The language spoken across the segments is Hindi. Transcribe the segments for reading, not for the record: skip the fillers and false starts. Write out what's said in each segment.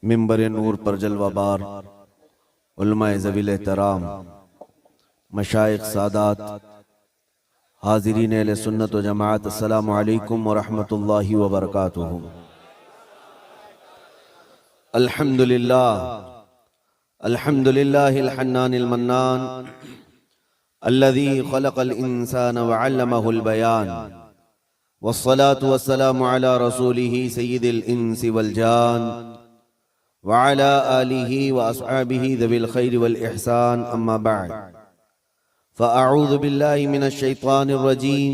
मिंबर नूर पर जलवाबार उलमाए ज़वील एहतराम, मशाइख सादात, हाज़रीन अहले सुन्नत व जमाअत, अस्सलामु अलैकुम व रहमतुल्लाहि व बरकातुहू। अल्हम्दुलिल्लाह अल्हम्दुलिल्लाहिल हन्नानिल मन्नान अल्लज़ी खलक़ल इंसान व अल्लमहुल बयान, वस्सलातु वस्सलामु अला रसूलिही सय्यिदिल इंसी वल जान व अला आलिही व अस्हाबिही ज़विल खैरि वल इहसान, अम्मा बअद। फ़अऊज़ु बिल्लाहि मिनश शैतानिर रजीम,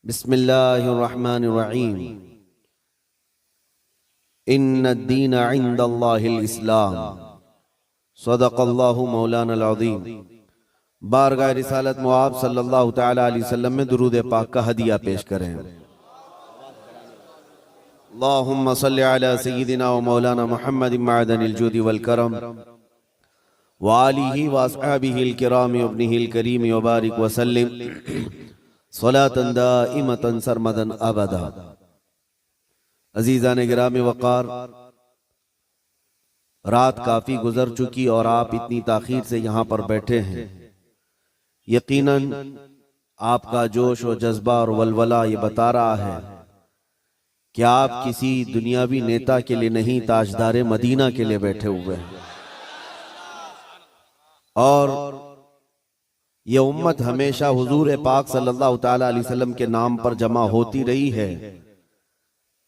बिस्मिल्लाहिर रहमानिर रहीम। इन्नद्दीन इंदल्लाहिल इस्लाम, सदक़ल्लाहु मौलानल अज़ीम। बारगाह रिसालत मुआब सल्लल्लाहु तआला अलैहि वसल्लम में दुरूद पाक का हदिया पेश करें। अल्लाहुम्मा सल्लि अला सय्यिदिना व मौलाना मुहम्मदिन मअदनिल जूदि वल करम व आलिही व अस्हाबिहिल किराम व इब्निहिल करीम व बारिक व सल्लिम सलातन दाइमतन सरमदन अबदा। अजीज़ान गिराम वक़ार, रात काफ़ी गुजर चुकी और आप इतनी ताख़ीर से यहाँ पर बैठे हैं। यकीनन आपका जोश और जज्बा और वलवला ये बता रहा है कि आप किसी दुनियावी नेता के लिए नहीं, ताजदारे मदीना के लिए बैठे हुए हैं। और ये उम्मत हमेशा हुजूर पाक सल्लल्लाहु तआला अलैहि वसल्लम के नाम पर जमा होती रही है।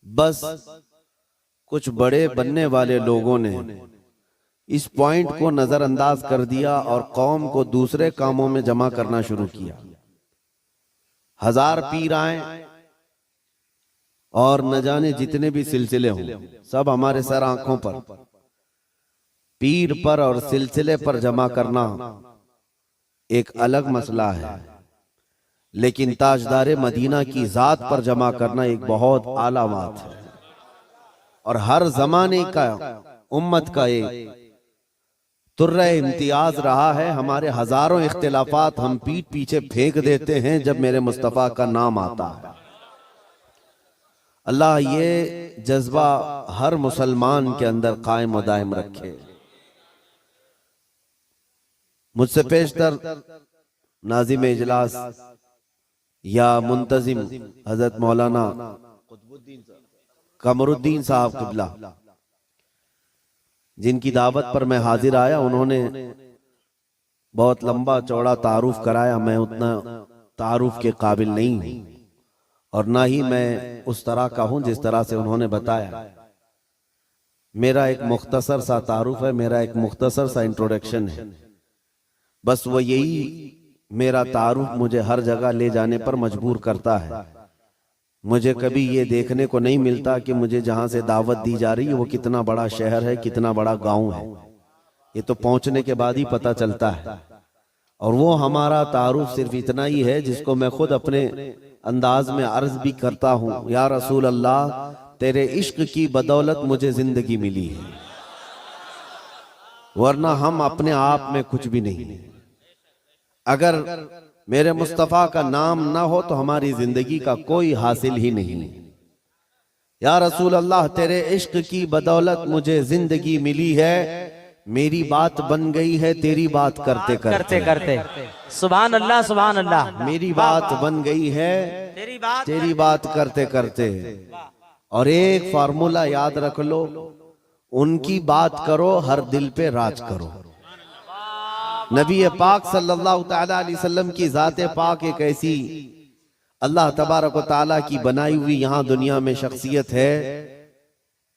बस कुछ बड़े बनने वाले लोगों ने इस पॉइंट को नजरअंदाज कर दिया और कौम को दूसरे कामों में जमा करना शुरू किया। हजार पीर आए और न जाने जितने भी सिलसिले हों, सब हमारे सर आंखों पर, पीर पर और सिलसिले पर जमा करना एक अलग मसला है, लेकिन ताजदारे मदीना की जात पर जमा करना एक बहुत आला बात है। और हर जमाने का उम्मत का एक तुर्रे इम्तियाज रहा है। हमारे हजारों इख्तिलाफात हम पीठ पीछे फेंक देते हैं जब मेरे मुस्तफा का नाम आता है। अल्लाह ये जज्बा हर मुसलमान के अंदर कायम व दायम रखे। मुझसे पेशतर नाज़िम इजलास या मुंतजिम हजरत मौलाना कमरुद्दीन साहब क़िबला, जिनकी दावत पर मैं हाजिर आया, उन्होंने बहुत लंबा चौड़ा तारुफ कराया। मैं उतना तारुफ के काबिल नहीं हूं और ना ही मैं उस तरह का हूं जिस तरह से उन्होंने बताया। मेरा एक मुख्तसर सा तारुफ है, मेरा एक मुख्तसर सा इंट्रोडक्शन है। बस वो यही मेरा तारुफ मुझे हर जगह ले जाने पर मजबूर करता है। मुझे कभी ये देखने को नहीं मिलता कि मुझे जहां से दावत दी जा रही है वो कितना बड़ा शहर है, कितना बड़ा गांव है। ये तो पहुंचने के बाद ही पता चलता है। और वो हमारा तारुफ सिर्फ इतना ही है जिसको मैं खुद अपने अंदाज में अर्ज भी करता हूं, या रसूल अल्लाह, तेरे इश्क की बदौलत मुझे जिंदगी मिली है, वरना हम अपने आप में कुछ भी नहीं। अगर मेरे मुस्तफा का नाम ना हो तो हमारी जिंदगी का कोई हासिल ही नहीं। या रसूल अल्लाह, तेरे इश्क की बदौलत मुझे जिंदगी मिली है, मेरी बात बन गई है तेरी बात करते करते करते। सुभान अल्लाह, सुभान अल्लाह। मेरी बात बन गई है तेरी बात करते करते। और एक फार्मूला याद रख लो, उनकी बात करो, हर दिल पे राज करो। नबी पाक सल्लल्लाहु तआला अलैहि वसल्लम की ज़ाते पाक एक ऐसी अल्लाह तबारक व तआला की बनाई हुई यहाँ दुनिया में शख्सियत है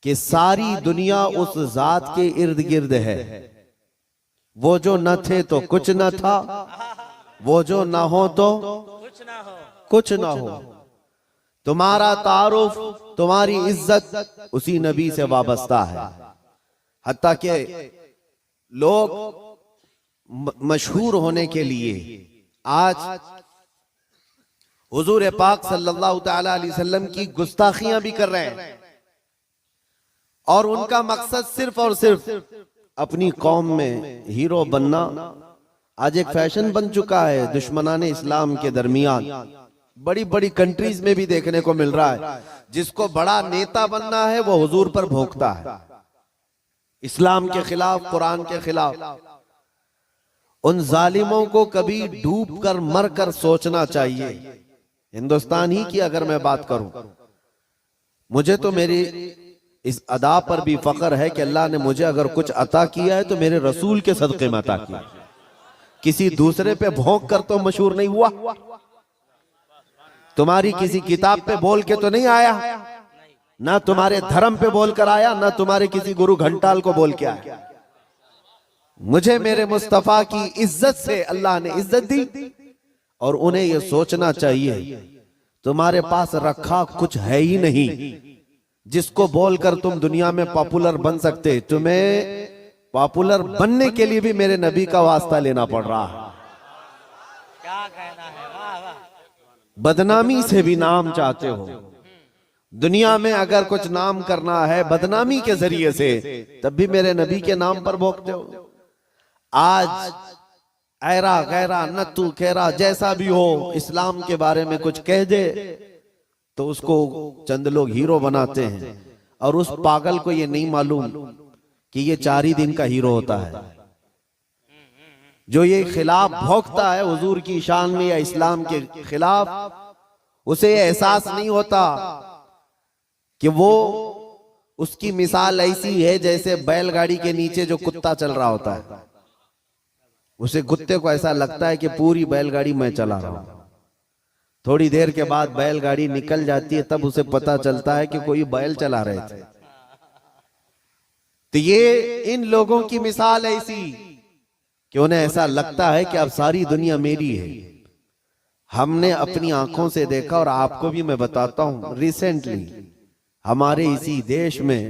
कि सारी दुनिया उस जात के इर्द गिर्द है। वो जो न थे तो कुछ न था, वो जो ना हो तो कुछ ना हो। तुम्हारा तारुफ, तुम्हारी इज्जत उसी नबी से वाबस्ता है। हत्ता के लोग मशहूर होने के लिए आज हुजूर पाक सल्लल्लाहु तआला अलैहि वसल्लम की गुस्ताखियां भी कर रहे हैं। और उनका मकसद सिर्फ और सिर्फ अपनी कौम में हीरो बनना आज एक फैशन बन चुका है दुश्मनाने इस्लाम के दरमियान। बड़ी बड़ी कंट्रीज में भी देखने को मिल रहा है। जिसको बड़ा नेता बनना है वो हुजूर पर भोंकता है, इस्लाम के खिलाफ, कुरान के खिलाफ। उन जालिमों को कभी डूब कर मर कर सोचना चाहिए। हिंदुस्तान ही की अगर मैं बात करूं, मुझे तो मेरी इस अदा पर भी फख्र है कि अल्लाह ने मुझे अगर कुछ अता किया है तो मेरे रसूल के सदक़े में अता किया। किसी दूसरे पे भोंक कर तो मशहूर नहीं हुआ। तुम्हारी किसी किताब पे बोल के तो नहीं आया, ना तुम्हारे धर्म पे बोल कर आया, ना तुम्हारे किसी गुरु घंटाल को बोल के आया। मुझे मेरे मुस्तफा की इज्जत से अल्लाह ने इज्जत दी। और उन्हें यह सोचना चाहिए तुम्हारे पास रखा कुछ है ही नहीं जिसको बोलकर तुम दुनिया में पॉपुलर बन सकते। तुम्हें पॉपुलर बनने के लिए भी मेरे नबी का वास्ता लेना पड़ रहा है। क्या कहना है, वाह वाह। बदनामी से भी नाम चाहते हो। दुनिया में अगर कुछ नाम करना है बदनामी के जरिए से, तब भी मेरे नबी के नाम पर भोंकते हो। आज ऐरा गैरा नत्तू खेरा जैसा भी हो, इस्लाम के बारे में कुछ कह दे तो उसको चंद लोग हीरो बनाते हैं। और उस पागल को ये नहीं मालूम कि ये 4 ही दिन का हीरो होता है। जो ये खिलाफ भोंकता है हुजूर की शान में या इस्लाम के खिलाफ, उसे ये एहसास नहीं होता कि वो, उसकी मिसाल ऐसी है जैसे बैलगाड़ी के नीचे जो कुत्ता चल रहा होता है। उसे कुत्ते को ऐसा लगता है कि पूरी बैलगाड़ी मैं चला रहा हूं। थोड़ी देर के बाद बैलगाड़ी निकल जाती है, तब उसे पता चलता है कि कोई बैल चला रहे थे। तो ये इन लोगों की मिसाल ऐसी कि उन्हें ऐसा लगता है कि अब सारी दुनिया मेरी है। हमने अपनी आंखों से देखा, और आपको भी मैं बताता हूं, रिसेंटली हमारे इसी देश में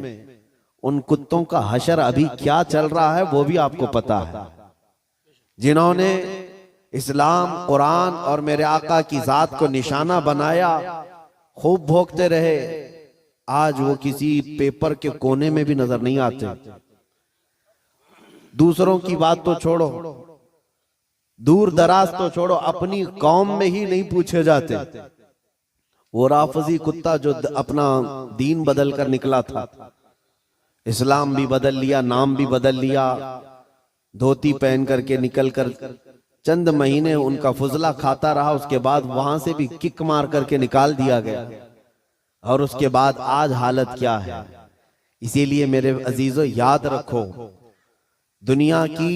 उन कुत्तों का हशर अभी क्या चल रहा है वो भी आपको पता है। जिन्होंने इस्लाम, कुरान और मेरे आका की जात को निशाना बनाया, खूब भोंकते रहे, आज वो किसी पेपर के कोने में भी नजर नहीं आते। दूसरों की बात तो छोड़ो, दूर दराज तो छोड़ो, अपनी कौम में ही नहीं पूछे जाते। वो राफजी कुत्ता जो अपना दीन बदल कर निकला था, इस्लाम भी बदल लिया, नाम भी बदल लिया, धोती पहन करके निकल कर चंद महीने उनका फुजला खाता रहा, उसके बाद वहां से भी किक मार करके निकाल दिया गया। और उसके बाद आज हालत क्या है। इसीलिए मेरे अजीजों याद रखो, दुनिया की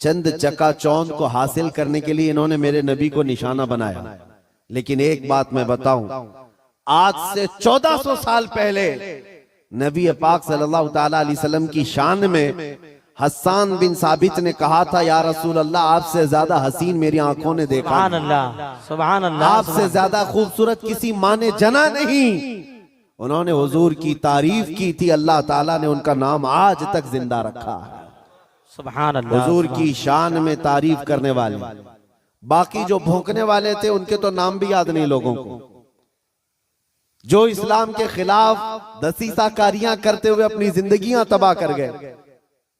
चंद चकाचौंध को हासिल करने के लिए इन्होंने मेरे नबी को निशाना बनाया। लेकिन एक बात मैं बताऊं, आज से 1400 साल पहले नबी पाक सल्लल्लाहु ताला अलैहि वसल्लम की शान में हस्सान बिन साबित ने कहा था, या रसूल अल्लाह, आपसे ज्यादा हसीन मेरी आंखों ने देखा, सुभान अल्लाह, सुभान अल्लाह, आपसे ज्यादा खूबसूरत किसी माँ ने जना नहीं। उन्होंने हुजूर की तारीफ की थी, अल्लाह ताला ने उनका नाम आज तक जिंदा रखा है। सुभान अल्लाह। हुजूर की शान में तारीफ करने वाले, बाकी जो भौंकने वाले थे उनके तो नाम भी याद नहीं लोगों को। जो इस्लाम के खिलाफ दसीसाकारियां करते हुए अपनी जिंदगियां तबाह कर गए।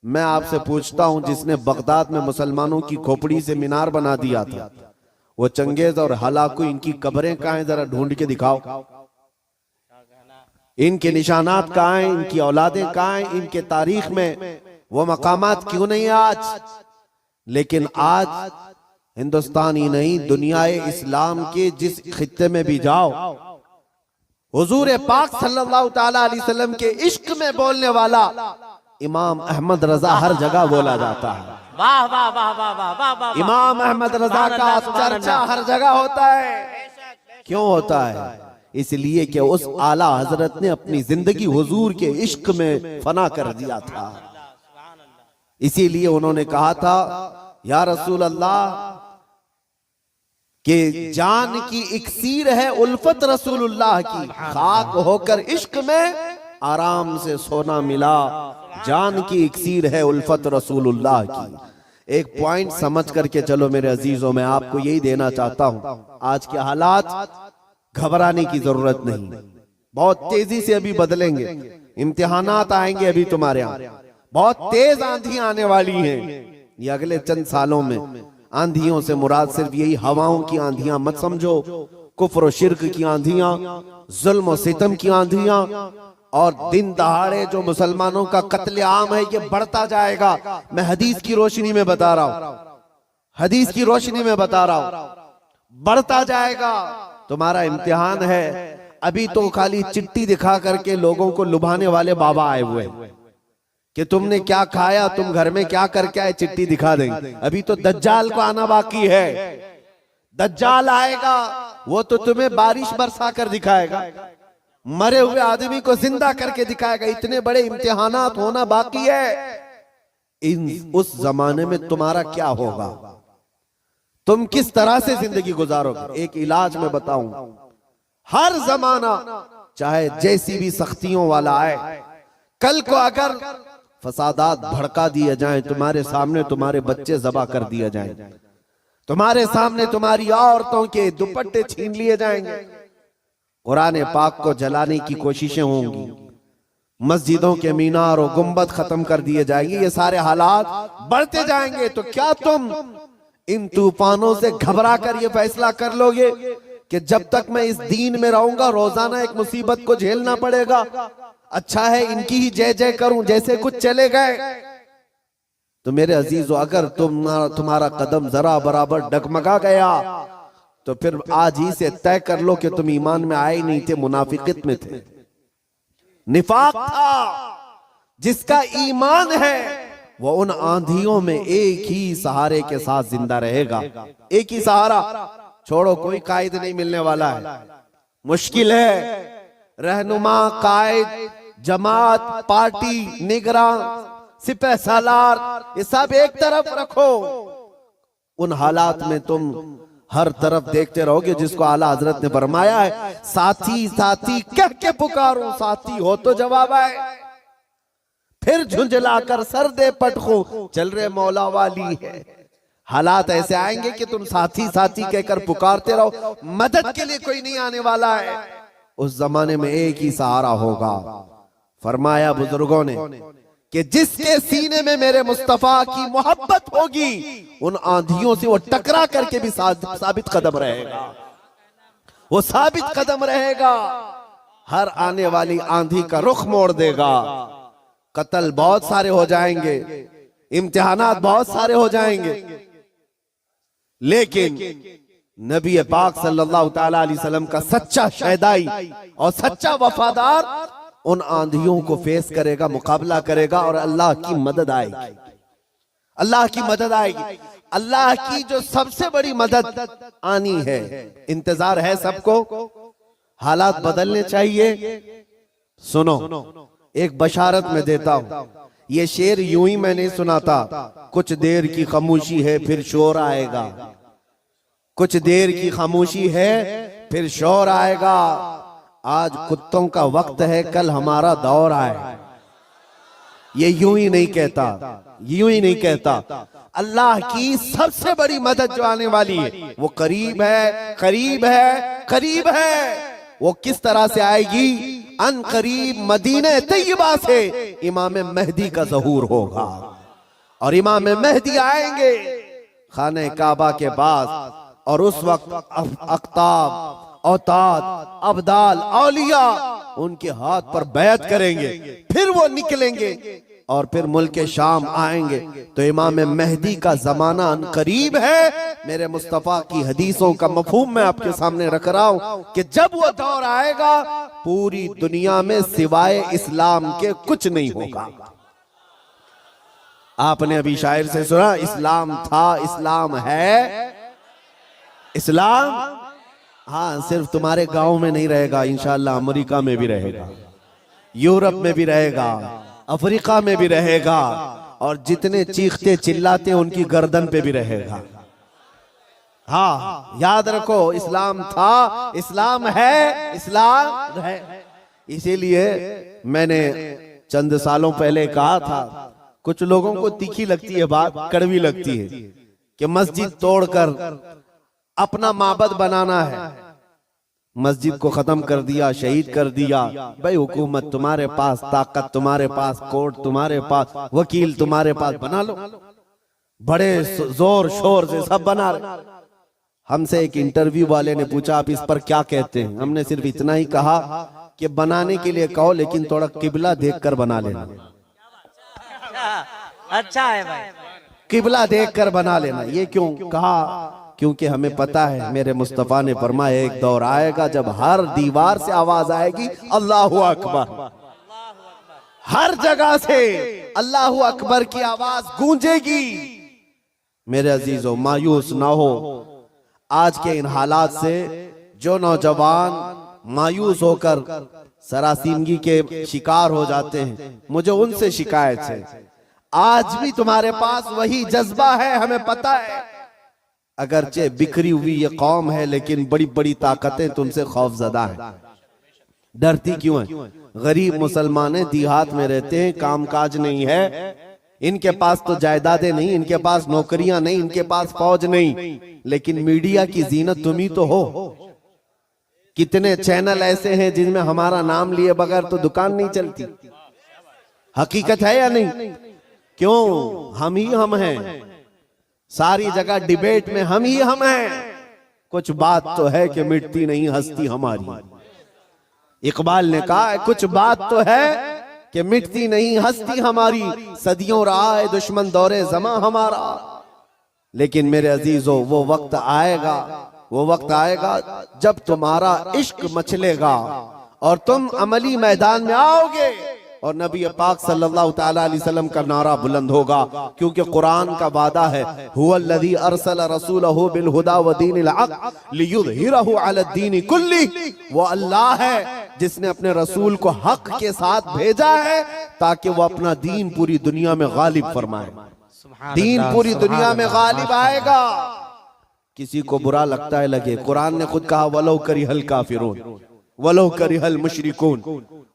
मैं आपसे पूछता हूं, जिसने बगदाद में मुसलमानों की खोपड़ी से मीनार बना दिया था, वो चंगेज और हलाकू, इनकी कब्रें कहां हैं, जरा ढूंढ के दिखाओ। इनके निशानात कहां हैं, इनकी औलादें कहां हैं, इनके तारीख में वो मकामात क्यों नहीं आज। लेकिन आज हिंदुस्तान ही नहीं, दुनियाए इस्लाम के जिस खित्ते में भी जाओ, हुजूर पाक सल्लल्लाहु ताला अलैहि वसल्लम के इश्क में बोलने वाला इमाम अहमद रजा हर जगह बोला जाता है। वाह वाह वाह वाह वाह वाह वाह। इमाम अहमद रजा का चर्चा हर जगह होता है। क्यों होता है? इसलिए कि उस आला हजरत ने अपनी जिंदगी हुजूर के इश्क में फना कर दिया था। इसीलिए उन्होंने कहा था, या रसूल अल्लाह, कि जान की इक्सीर है उल्फत रसूलुल्लाह की, खाक होकर इश्क में आराम से सोना मिला। जान की इक्सीर है उल्फत रसूलुल्लाह की। एक पॉइंट समझ करके चलो मेरे अजीजों, मैं आपको यही देना चाहता हूं, आज के हालात घबराने की जरूरत नहीं, बहुत तेजी से अभी बदलेंगे। इम्तिहानात आएंगे अभी तुम्हारे यहाँ, बहुत तेज आंधियां आने वाली हैं ये अगले चंद सालों में। आंधियों से मुराद सिर्फ यही हवाओं की आंधियां मत समझो, कुफ्र और शिर्क की आंधियां, जुल्म और सितम की आंधियां, और दिन दहाड़े जो मुसलमानों का कत्लेआम है ये बढ़ता जाएगा। मैं हदीस की रोशनी में बता रहा हूं, हदीस की रोशनी में बता रहा हूं, बढ़ता जाएगा। तुम्हारा इम्तिहान है। अभी तो खाली चिट्ठी दिखा करके लोगों को लुभाने वाले बाबा आए हुए कि तुमने क्या खाया, तुम घर में क्या करके आए, चिट्ठी दिखा देंगे। अभी तो दज्जाल को आना बाकी है। दज्जाल आएगा, वो तो तुम्हें बारिश बरसा कर दिखाएगा, मरे हुए आदमी को जिंदा करके दिखाएगा। इतने बड़े इम्तिहानात होना बाकी है। उस जमाने में तुम्हारा क्या होगा, तुम किस तरह से जिंदगी गुजारोगे? एक इलाज में बताऊं, हर जमाना चाहे जैसी भी सख्तियों वाला आए, कल को अगर फसादात भड़का दिए जाएं, तुम्हारे सामने तुम्हारे बच्चे ज़बा कर दिए जाएं, तुम्हारे सामने तुम्हारी औरतों के दुपट्टे छीन लिए जाएंगे, कुरान पाक को जलाने की कोशिशें होंगी, मस्जिदों के मीनार और गुंबद खत्म कर दिए जाएंगे, ये सारे हालात बढ़ते जाएंगे, तो क्या तुम इन तूफानों से घबरा कर ये फैसला कर लोगे कि जब तक मैं इस दीन में रहूंगा रोजाना एक मुसीबत को झेलना पड़ेगा, अच्छा है इनकी ही जय जय करूं, जैसे कुछ चले गए? तो मेरे अजीजों, अगर तुम्हारा कदम जरा बराबर डगमगा गया तो फिर आज ही से तय कर लो कि तुम ईमान में आए नहीं थे, मुनाफिकत में थे, निफाक था। जिसका ईमान है वो उन आंधियों में एक ही सहारे के साथ जिंदा रहेगा। एक ही सहारा, छोड़ो, कोई कायद नहीं मिलने वाला है, मुश्किल है। रहनुमा, कायद, जमात, पार्टी, निगरान, सिपह सालार, ये सब एक तरफ रखो। उन हालात में तुम हर तरफ देखते रहोगे जिसको आला हजरत ने फरमाया है, साथी साथी कह के पुकारो, साथी हो तो जवाब आए, फिर झुंझलाकर सर दे पटखो, चल रहे मौला वाली है। हालात ऐसे आएंगे कि तुम साथी साथी कहकर पुकारते रहो, मदद के लिए कोई नहीं आने वाला है। उस जमाने में एक ही सहारा होगा। फरमाया बुजुर्गों ने कि जिसके सीने में मेरे मुस्तफा की मोहब्बत होगी, उन आंधियों से वो टकरा करके भी साबित कदम रहेगा, वो साबित कदम रहेगा। हर आने वाली आंधी का रुख मोड़ देगा। कत्ल बहुत सारे हो जाएंगे, इम्तिहानात बहुत सारे हो जाएंगे, लेकिन नबी पाक सल्लल्लाहु ताला अलैहि वसल्लम का सच्चा शहदाई और सच्चा वफादार उन आंधियों को फेस करेगा, मुकाबला करेगा, और अल्लाह की मदद आएगी, अल्लाह की मदद आएगी। अल्लाह की जो सबसे बड़ी मदद आनी है, इंतजार है सबको, हालात बदलने चाहिए। सुनो, एक बशारत में देता हूं, ये शेर यूं ही मैं नहीं सुनाता। कुछ देर की खामोशी है फिर शोर आएगा, कुछ देर की खामोशी है फिर शोर आएगा। आज कुत्तों का वक्त है, कल हमारा दौर आए। ये यूं ही नहीं कहता, यूं ही नहीं कहता। अल्लाह की सबसे बड़ी मदद जो आने वाली है वो करीब है, करीब है, करीब है। वो किस तरह से आएगी? अन करीब मदीने तैयबा से इमाम मेहदी का ज़हूर होगा, और इमाम मेहदी आएंगे खाने काबा के पास, और उस वक्त अख्ताब, औताद, अब्दाल, औलिया उनके हाथ पर बैत करेंगे, फिर वो निकलेंगे और फिर मुल्क शाम आएंगे। तो इमाम मेहदी का जमाना करीब है। मेरे मुस्तफा की हदीसों का मफहूम मैं आपके सामने रख रहा हूं कि जब वो दौर आएगा पूरी दुनिया में सिवाय इस्लाम के कुछ नहीं होगा। आपने अभी शायर से सुना, इस्लाम था, इस्लाम है, इस्लाम हाँ सिर्फ तुम्हारे गांव में नहीं रहेगा, इंशाअल्लाह अमेरिका में भी रहेगा, यूरोप में भी रहेगा, अफ्रीका में भी रहेगा, और जितने चीखते चिल्लाते उनकी गर्दन पे भी रहेगा। हाँ याद रखो, इस्लाम था, इस्लाम है, इस्लाम है। इसीलिए मैंने चंद सालों पहले कहा था, कुछ लोगों को तीखी लगती है बात, कड़वी लगती है कि मस्जिद तोड़कर अपना माबद बनाना है, मस्जिद को खत्म कर दिया, शहीद कर दिया। भाई हुकूमत तुम्हारे पास, ताकत तुम्हारे पास, कोर्ट तुम्हारे पास, वकील तुम्हारे पास, बना लो, बड़े जोर शोर से सब बना रहे। हमसे एक इंटरव्यू वाले ने पूछा आप इस पर क्या कहते हैं। हमने सिर्फ इतना ही कहा कि बनाने के लिए कहो लेकिन थोड़ा किबला देखकर बना लेना। अच्छा है भाई, किबला देखकर बना लेना। ये क्यों कहा? क्योंकि हमें पता है मेरे मुस्तफा ने फरमाया एक दौर आएगा जब हर दीवार से आवाज आएगी अल्लाहु अकबर। हर जगह से अल्लाहु अकबर की आवाज गूंजेगी। मेरे अजीजों, मायूस ना हो। आज के इन हालात से जो नौजवान मायूस होकर सरासीमगी के शिकार हो जाते हैं, मुझे उनसे शिकायत है। आज भी तुम्हारे पास वही जज्बा है, हमें पता है। अगरचे बिखरी हुई ये कौम है लेकिन बड़ी बड़ी ताकतें तुमसे खौफजदा हैं। डरती क्यों है? गरीब मुसलमान देहात में रहते हैं, कामकाज नहीं है, इनके पास तो जायदादें नहीं, इनके पास नौकरियां नहीं, इनके पास फौज नहीं, लेकिन मीडिया की जीनत तुम ही तो हो। कितने चैनल ऐसे हैं जिनमें हमारा नाम लिए बगैर तो दुकान नहीं चलती। हकीकत है या नहीं? क्यों? हम ही हम हैं। सारी जगह डिबेट में हम ही हम हैं। कुछ बात तो है कि मिटती नहीं हस्ती हमारी। इकबाल ने कहा कुछ बात तो है कि मिटती नहीं हस्ती हमारी, सदियों रहा है दुश्मन दौरे जमा हमारा। लेकिन मेरे अजीजों, वो वक्त आएगा, वो वक्त आएगा जब तुम्हारा इश्क मचलेगा और तुम अमली मैदान में आओगे और नबी पाक सल्लल्लाहु तआला अलैहि वसल्लम का नारा बुलंद होगा। क्योंकि कुरान का वादा है, हुवल्लज़ी अरसल रसूलहु बिल हुदा व दीनिल हक़ लियुज़हिरहु अलद्दीन कुल्ली। वो अल्लाह है जिसने अपने रसूल को हक के साथ भेजा है ताकि वो अपना दीन पूरी दुनिया में गालिब फरमाए। दीन पूरी दुनिया में गालिब आएगा। किसी को बुरा लगता है लगे, कुरान ने खुद कहा वलो करिहल काफिरून वलो करिहल मुशरिकून।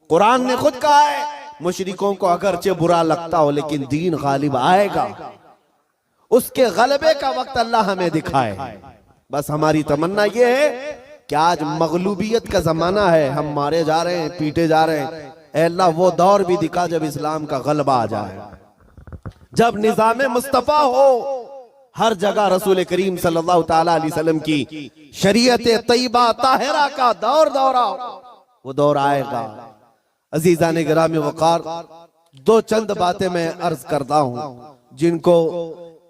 कुरान ने खुद कहा है मुशरिकों को अगरचे बुरा लगता हो लेकिन दीन गालिब आएगा। उसके गलबे का वक्त अल्लाह हमें दिखाए। बस हमारी तमन्ना ये है कि आज मगलूबियत का जमाना है, हम मारे जा रहे हैं, पीटे जा रहे हैं। ऐ अल्लाह वो दौर भी दिखा जब इस्लाम का गलबा आ जाए, जब निजाम मुस्तफा हो, हर जगह रसूल करीम सल्लल्लाहु तआला अलैहि वसल्लम की शरीयत तैयबा ताहिरा का दौर दौरा, वो दौर आएगा। अजीजा ने गिरामी वकार, दो चंद बातें मैं अर्ज करता हूं जिनको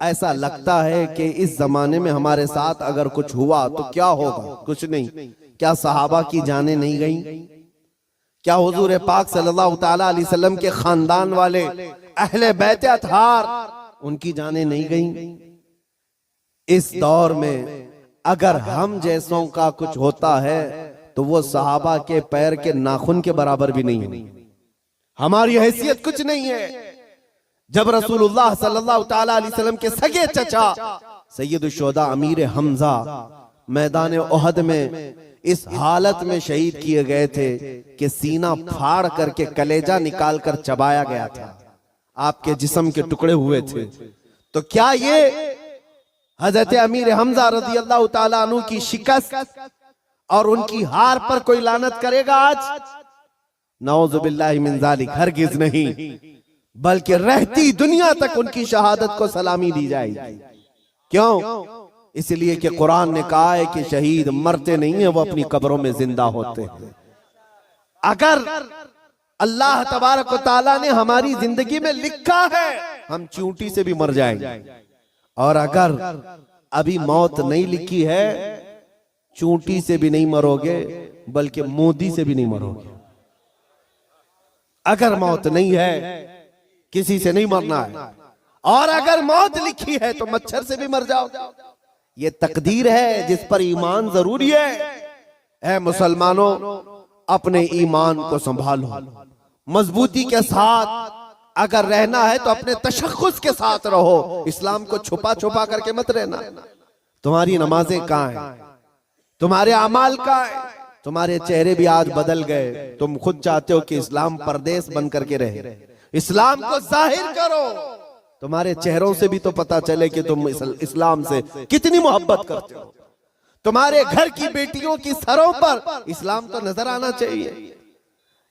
ऐसा लगता है कि इस जमाने में हमारे साथ अगर कुछ हुआ तो क्या होगा। कुछ नहीं। क्या सहाबा की जानें नहीं गई? क्या हुजूर पाक सल्लल्लाहु तआला अलैहि वसल्लम के खानदान वाले अहले बैत अतहार उनकी जानें नहीं गई? इस दौर में अगर हम जैसों का कुछ होता है तो वो सहाबा के पैर के नाखून के बराबर भी नहीं है। हमारी हैसियत कुछ नहीं है। जब रसूलुल्लाह सल्लल्लाहु तआला अलैहि वसल्लम के सगे चचा सैयदुश शुहदा अमीर हमजा मैदान ओहद में इस हालत में शहीद किए गए थे कि सीना फाड़ करके कलेजा निकाल कर चबाया गया था, आपके जिस्म के टुकड़े हुए थे। तो क्या ये हजरत अमीर हमजा रज़ी अल्लाह ताला अन्हु की शिकस्त और उनकी हार पर कोई लानत करेगा आज? नऊज़ु बिल्लाहि मिन ज़ालिक, हरगिज़ नहीं, बल्कि रहती दुनिया तक उनकी शहादत को सलामी दी जाएगी। क्यों? इसलिए कि कुरान ने कहा है कि शहीद मरते नहीं है, वो अपनी कब्रों में जिंदा होते हैं। अगर अल्लाह तबारक व तआला ने हमारी जिंदगी में लिखा है हम चींटी से भी मर जाएंगे, और अगर अभी मौत नहीं लिखी है, चींटी से भी नहीं मरोगे बल्कि मोदी से भी नहीं मरोगे। अगर मौत नहीं है, किसी से नहीं मरना है, और अगर मौत लिखी है तो मच्छर से भी मर जाओ। ये तकदीर है जिस पर ईमान जरूरी है। ऐ मुसलमानों, अपने ईमान को संभालो, मजबूती के साथ अगर रहना है तो अपने तशख्खुस के साथ रहो, इस्लाम को छुपा छुपा करके मत रहना। तुम्हारी नमाजें कहाँ हैं? तुम्हारे अमाल कहाँ हैं? तुम्हारे चेहरे भी आज बदल गए। तुम खुद चाहते हो कि इस्लाम परदेश बन करके रहे, इस्लाम को जाहिर करो। तुम्हारे चेहरों से भी तो पता चले कि तुम इस्लाम से कितनी मोहब्बत करते हो। तुम्हारे घर की बेटियों की सरों पर इस्लाम तो नजर आना चाहिए।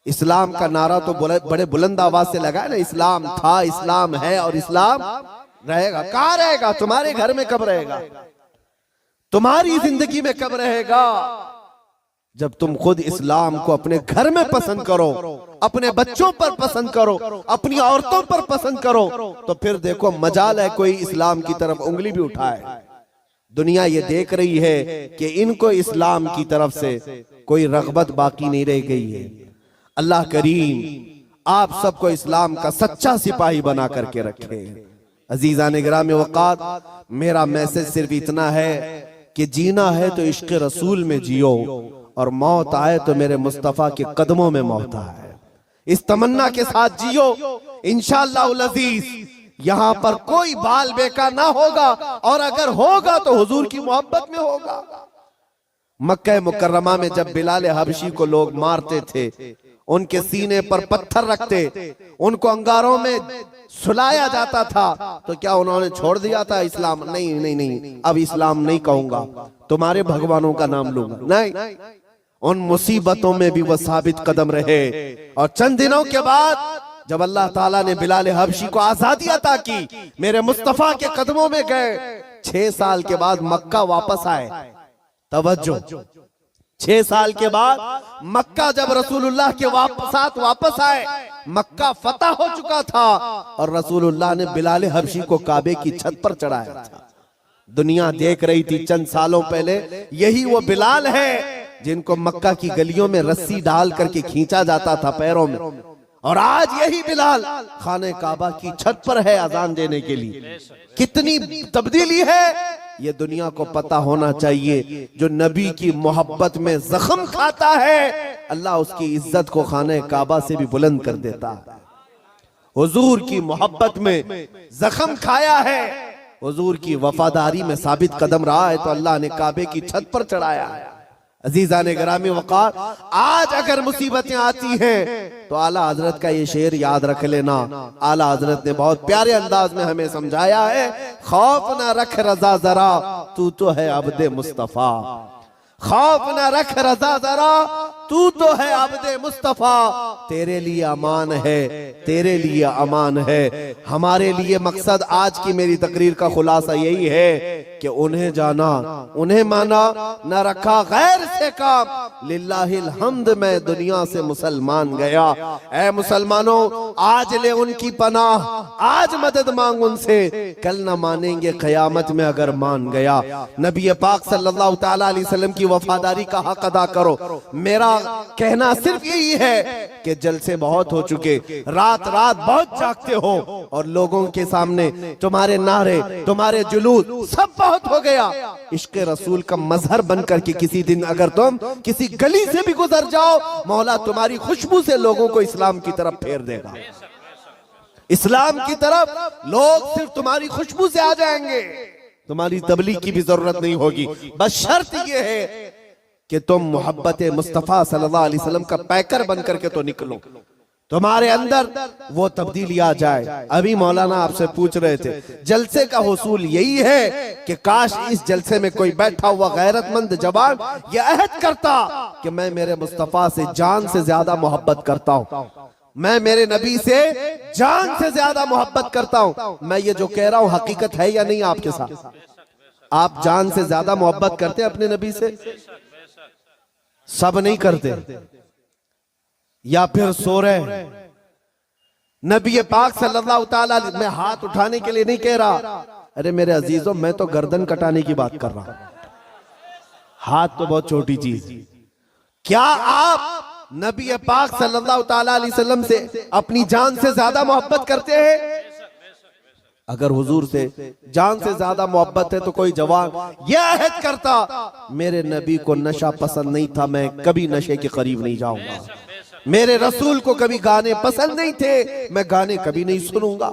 इस्लाम का नारा तो बड़े बुलंद आवाज से लगा है ना, इस्लाम था, इस्लाम है और इस्लाम रहेगा। कहाँ रहेगा? तुम्हारे घर में कब रहेगा? तुम्हारी जिंदगी में कब रहेगा? जब तुम खुद इस्लाम को अपने घर में पसंद करो, अपने बच्चों पर पसंद करो, अपनी औरतों पर पसंद करो, तो फिर देखो मजाल है कोई इस्लाम की तरफ उंगली भी उठाए। दुनिया ये देख रही है कि इनको इस्लाम की तरफ से कोई रगबत बाकी नहीं रह गई है। अल्लाह करीम आप सबको इस्लाम का सच्चा सिपाही बना करके रखे। अजीज़ान गिरामी वक़ात, मेरा मैसेज सिर्फ इतना है कि जीना है तो इश्क़ रसूल में जियो, और मौत आए तो मेरे मुस्तफ़ा के कदमों में मौत आए। इस तमन्ना के साथ जियो, इंशाअल्लाह अज़ीज़ यहां पर कोई बाल बेका ना होगा, और अगर होगा तो हुजूर की मोहब्बत में होगा। मक्का मुकर्रमा में जब बिलाल हबशी को लोग मारते थे, उनके सीने पर पत्थर रखते, उनको अंगारों में सुलाया जाता था, तो क्या उन्होंने छोड़ दिया था इस्लाम? नहीं नहीं नहीं, अब इस्लाम नहीं कहूंगा, तुम्हारे भगवानों का नाम लूंगा। नहीं, उन मुसीबतों में भी वो साबित कदम रहे। और चंद दिनों के बाद जब अल्लाह ताला ने बिलाल हबशी को आजादी अता की, मेरे मुस्तफा के कदमों में गए, 6 साल के बाद मक्का वापस आए। तवज्जो, 6 साल के बाद मक्का जब रसूलुल्लाह के साथ वापस आए, मक्का फतह हो चुका था, और रसूलुल्लाह ने बिलाल हबशी को काबे की छत पर चढ़ाया था। दुनिया देख रही थी चंद सालों पहले, यही वो बिलाल है जिनको मक्का की गलियों में रस्सी डाल करके खींचा जाता था पैरों में, और आज यही बिलाल खाने काबा की छत पर है अजान देने के लिए। कितनी तब्दीली है ये दुनिया को पता होना चाहिए। जो नबी की मोहब्बत में जख्म खाता है, अल्लाह उसकी इज्जत को खाने काबा से भी बुलंद कर देता है। हुजूर की मोहब्बत में जख्म खाया है, हुजूर की वफादारी में साबित कदम रहा है, तो अल्लाह ने काबे की छत पर चढ़ाया है। अजीज़ान गिरामी वक़ार, आज अगर मुसीबतें आती हैं तो आला हजरत का ये शेर याद रख लेना। आला हजरत ने बहुत प्यारे अंदाज में हमें समझाया है, खौफ ना रख रजा जरा, तू तो है अब्दे मुस्तफा। खौफ ना रख रजा जरा, तू तो है अब्दे मुस्तफा। तेरे लिए अमान है, तेरे लिए अमान है। हमारे लिए मकसद आज की मेरी तकरीर का खुलासा यही है कि उन्हें जाना, उन्हें माना, न रखा गैर से काम। लिल्लाहिल हम्द, मैं दुनिया से मुसलमान गया। ऐ मुसलमानों, आज ले उनकी पनाह, आज मदद मांग उनसे, कल न मानेंगे क़यामत में अगर मान गया। नबी पाक सल्लल्लाहु तआला अलैहि वसल्लम की वफादारी का हक अदा करो। मेरा कहना सिर्फ यही है कि जलसे बहुत हो चुके, रात रात बहुत जागते हो, और लोगों के सामने तुम्हारे नारे, तुम्हारे जुलूस सब बहुत हो गया। इश्क रसूल का मजहर बन करके किसी दिन अगर तुम किसी गली से भी गुजर जाओ, मौला तुम्हारी खुशबू से लोगों को इस्लाम की तरफ फेर देगा। इस्लाम की तरफ लोग सिर्फ तुम्हारी खुशबू से आ जाएंगे, तुम्हारी तबलीग की भी जरूरत नहीं होगी। बस शर्त यह है कि तुम मोहब्बत मुस्तफा सल्लल्लाहु अलैहि वसल्लम का पैकर बन करके तो निकलो, तुम्हारे अंदर वो तब्दीली आ जाए। अभी मौलाना आपसे पूछ रहे थे, जलसे का हुसूल यही है कि काश इस जलसे में कोई बैठा हुआ गैरतमंद जवान ये अहद करता कि मैं मेरे मुस्तफा से जान से ज्यादा मोहब्बत करता हूँ, मैं मेरे नबी से जान से ज्यादा मोहब्बत करता हूँ। मैं ये जो कह रहा हूँ हकीकत है या नहीं आपके साथ? आप जान से ज्यादा मोहब्बत करते हैं अपने नबी से? सब नहीं करते, या फिर सो रहे। नबी पाक सल्लल्लाहु तआला, मैं हाथ उठाने के लिए नहीं कह रहा, अरे मेरे अजीजों, मैं तो गर्दन कटाने की बात कर रहा हूं। हाथ तो बहुत छोटी चीज। क्या आप नबी पाक सल्लल्लाहु तआला अलैहि वसल्लम से अपनी जान से ज्यादा मोहब्बत करते हैं? अगर हुजूर से जान से ज्यादा मोहब्बत है तो कोई जवान यह अहद करता, मेरे नबी को नशा पसंद नहीं था, मैं कभी नशे के करीब नहीं जाऊंगा। मेरे रसूल को कभी गाने पसंद नहीं थे, मैं गाने कभी नहीं सुनूंगा,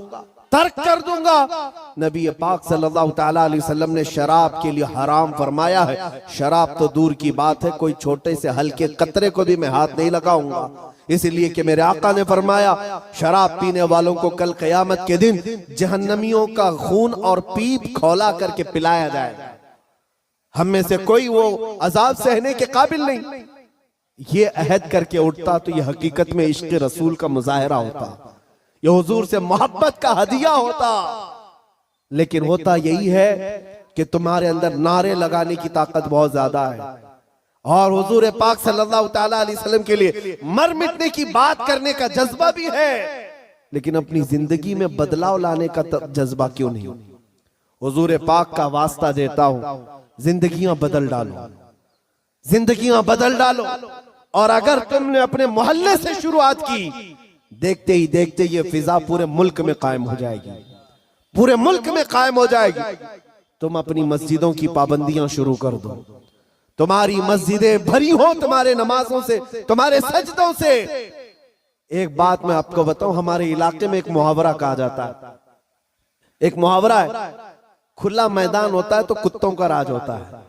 तर्क कर दूंगा। नबी पाक सल्लल्लाहु तआला अलैहि वसल्लम ने शराब के लिए हराम फरमाया है। शराब तो दूर की बात है, कोई छोटे से हल्के कतरे को भी मैं हाथ नहीं लगाऊंगा, इसलिए कि मेरे आका ने फरमाया, शराब पीने वालों को कल क़यामत के दिन जहन्नमियों का खून और पीप खौला करके पिलाया जाएगा। हम में से कोई वो अजाब सहने के काबिल नहीं। ये अहद करके उठता तो ये हकीकत में इश्क रसूल का मुजाहिरा होता, ये हुजूर से मोहब्बत का हदिया होता। लेकिन होता यही है कि तुम्हारे अंदर नारे लगाने की ताकत बहुत ज्यादा है और हुजूर पाक सल्लल्लाहु ताला अलैहि वसल्लम के लिए मर मिटने की बात करने का जज्बा भी है, लेकिन अपनी जिंदगी में बदलाव लाने का जज्बा क्यों नहीं? हुजूर पाक का वास्ता देता हूं, जिंदगियां बदल डालो, जिंदगियां बदल डालो। और अगर तुमने अपने मोहल्ले से शुरुआत की, देखते ही देखते ये फिजा पूरे मुल्क में कायम हो जाएगी, पूरे मुल्क में कायम हो जाएगी। तुम अपनी मस्जिदों की पाबंदियां शुरू कर दो, तुम्हारी मस्जिदें भरी हो तुम्हारे नमाजों से, तुम्हारे सजदों से। एक बात मैं आपको बताऊं, हमारे इलाके में एक मुहावरा कहा जाता है, एक मुहावरा है, खुला मैदान होता है तो कुत्तों का राज होता है।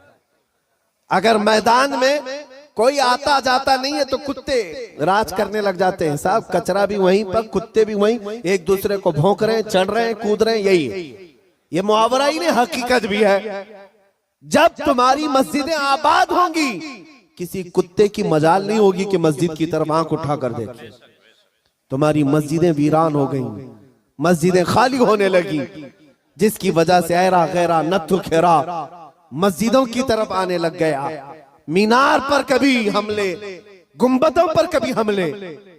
अगर मैदान में कोई आता जाता नहीं है तो कुत्ते राज करने लग जाते हैं साहब। कचरा भी वहीं पर, कुत्ते भी वहीं, एक दूसरे को भौंक रहे हैं, चढ़ रहे हैं, कूद रहे हैं। यही है, ये मुहावरा ही नहीं, हकीकत भी है। जब तुम्हारी मस्जिदें आबाद होंगी, किसी कुत्ते की मजाल नहीं होगी कि मस्जिद की तरफ आंख उठा कर देखे। तुम्हारी मस्जिदें वीरान हो गई, मस्जिदें खाली होने लगी, जिसकी वजह से ऐरा गैरा नत्थु खेरा मस्जिदों की तरफ आने लग गया। मीनार पर कभी हमले, गुंबदों पर कभी हमले।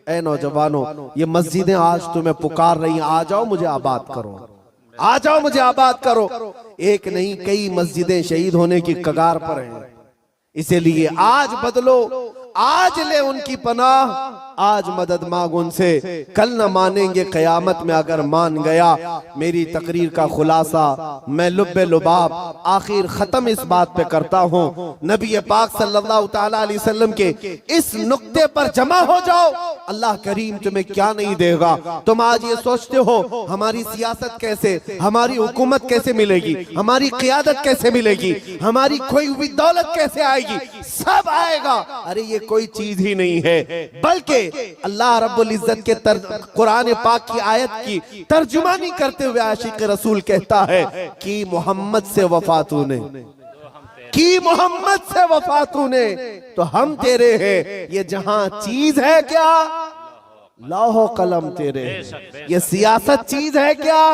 ऐ नौजवानों, ये मस्जिदें आज तुम्हें पुकार रही हैं, आ जाओ मुझे आबाद करो, आ जाओ मुझे आबाद करो। एक नहीं, कई मस्जिदें शहीद होने की कगार पर हैं। इसीलिए आज बदलो, आज ले उनकी पनाह, आज मदद मांग उनसे, कल न मानेंगे कयामत में अगर मान गया। मेरी तकरीर का खुलासा मैं लुब्बे लुबाब आखिर खत्म इस बात पे करता हूँ, नबी पाक सल्लल्लाहु ताला अलैहि वसल्लम के इस नुक्ते पर जमा हो जाओ, अल्लाह करीम तुम्हें क्या नहीं देगा। तुम आज ये सोचते हो हमारी सियासत कैसे, हमारी हुकूमत कैसे मिलेगी, हमारी क़ियादत कैसे मिलेगी, हमारी खोई हुई दौलत कैसे आएगी, सब आएगा। अरे ये कोई चीज ही नहीं है, बल्कि अल्लाह रब्बुल इज्जत के कुरान पाक की आयत की तर्जुमानी करते हुए आशिक रसूल कहता है कि मोहम्मद से वफा तूने, कि मोहम्मद से वफा तूने तो हम तेरे हैं। ये जहां चीज है क्या, लौह कलम तेरे, ये सियासत चीज है क्या,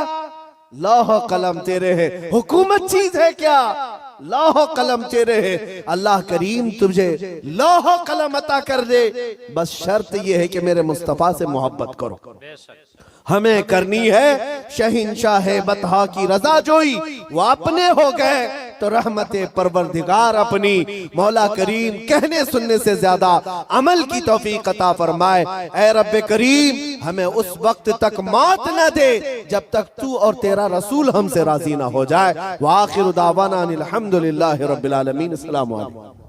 लौह कलम तेरे है। हुकूमत चीज है क्या, लौह कलम तेरे है। अल्लाह करीम तुझे लौह कलम अता कर दे, बस शर्त यह है कि मेरे मुस्तफा से मोहब्बत करो। हमें करनी है शहिंशाह बतहा की रजा जोई, वो अपने हो गए तो रहमते परवरदिगार अपनी। मौला करीम कहने सुनने से ज्यादा अमल की तौफीक अता फरमाए। ऐ रब्बे करीम, हमें उस वक्त तक मौत न दे जब तक तू और तेरा रसूल हमसे राजी ना हो जाए। व आखिरु दावाना अनिल हम्दुलिल्लाहि रब्बिल आलमीन। अस्सलामु अलैकुम।